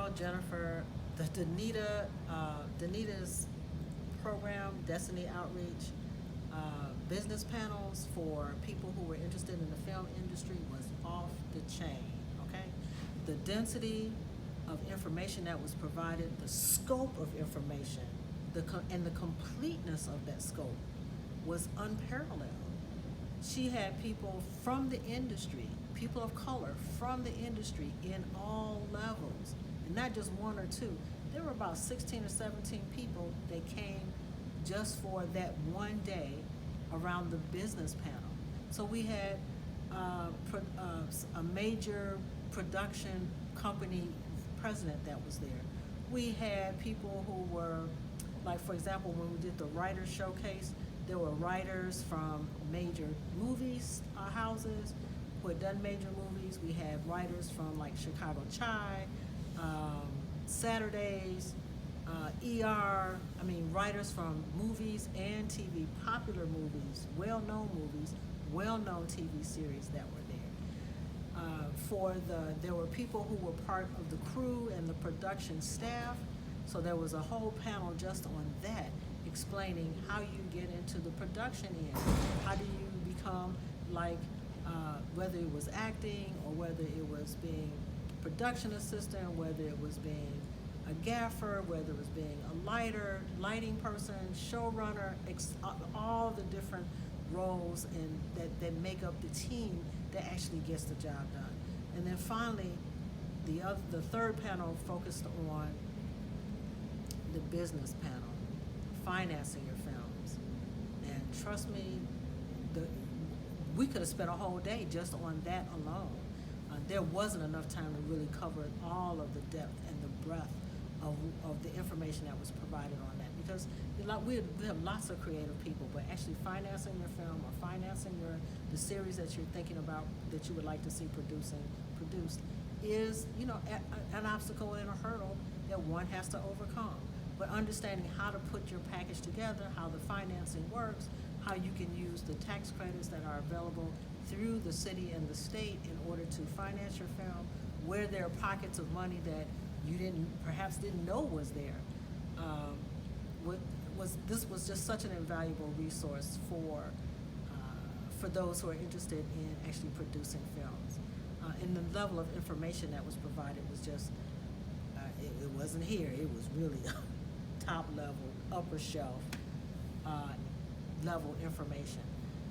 Cheryl, Jennifer, the Danita's program, Destiny Outreach, business panels for people who were interested in the film industry was off the chain, okay? The density of information that was provided, the scope of information, and the completeness of that scope was unparalleled. She had people from the industry, people of color from the industry in all levels, and not just one or two. There were about 16 or 17 people that came just for that one day around the business panel. So we had a major production company president that was there. We had people who were, like for example, when we did the writer showcase, there were writers from major movies houses who had done major movies. We had writers from like Chicago Chai, Saturdays, ER, I mean writers from movies and TV, popular movies, well-known movies, well-known TV series that were there. There were people who were part of the crew and the production staff, so there was a whole panel just on that, explaining how you get into the production end. How do you become like, whether it was acting or whether it was being production assistant, whether it was being a gaffer, whether it was being a lighting person, showrunner, all the different roles that make up the team that actually gets the job done. And then finally, the third panel focused on the business panel, financing your films. And trust me, we could have spent a whole day just on that alone. There wasn't enough time to really cover all of the depth and the breadth of the information that was provided on that, because we have lots of creative people, but actually financing your film or financing the series that you're thinking about that you would like to see produced is, you know, an obstacle and a hurdle that one has to overcome. But understanding how to put your package together, how the financing works, how you can use the tax credits that are available through the city and the state in order to finance your film, where there are pockets of money that you perhaps didn't know was there. This was just such an invaluable resource for those who are interested in actually producing films. And the level of information that was provided was just, it wasn't here, it was really top level, upper shelf level information.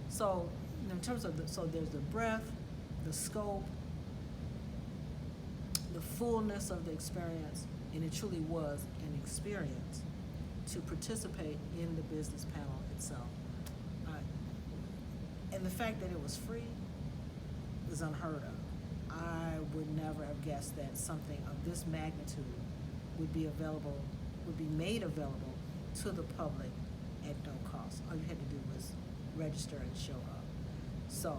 So in terms of so there's the breadth, the scope, the fullness of the experience, and it truly was an experience to participate in the business panel itself. And the fact that it was free is unheard of. I would never have guessed that something of this magnitude would be made available to the public at no cost. All you had to do was register and show up. So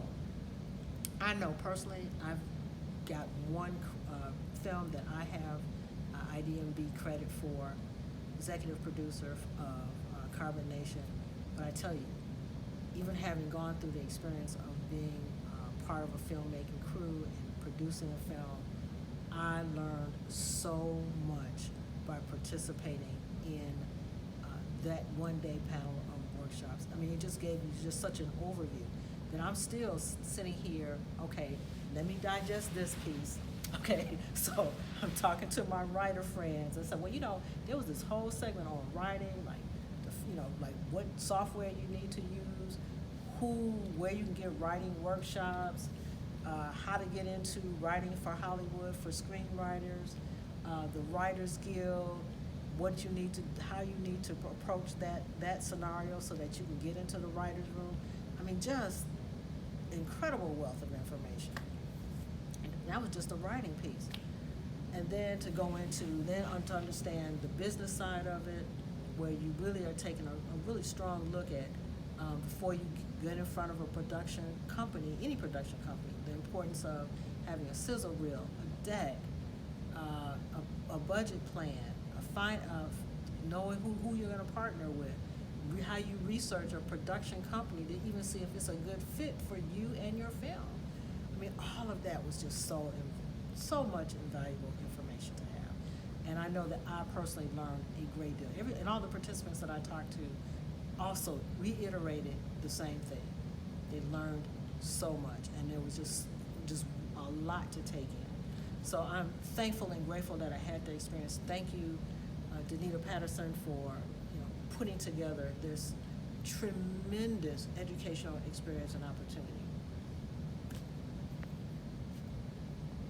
I know personally I've got one film that I have IDMB credit for, executive producer of Carbon Nation. But I tell you, even having gone through the experience of being part of a filmmaking crew and producing a film, I learned so much by participating in that one-day panel of workshops. I mean, it just gave me just such an overview that I'm still sitting here, okay, let me digest this piece. Okay, so I'm talking to my writer friends and said, well, you know, there was this whole segment on writing, like, like what software you need to use, where you can get writing workshops, how to get into writing for Hollywood for screenwriters, the Writers Guild, how you need to approach that scenario so that you can get into the writer's room. I mean, just incredible wealth of information. And that was just a writing piece. And then to go into, to understand the business side of it, where you really are taking a really strong look at, before you get in front of a production company, any production company, the importance of having a sizzle reel, a deck, a budget plan, knowing who you're going to partner with, how you research a production company to even see if it's a good fit for you and your film. I mean, all of that was just so much invaluable information to have. know that I personally learned a great deal. And all the participants that I talked to also reiterated the same thing. They learned so much, and there was just a lot to take in. So I'm thankful and grateful that I had the experience. Thank you, Danita Patterson, for putting together this tremendous educational experience and opportunity.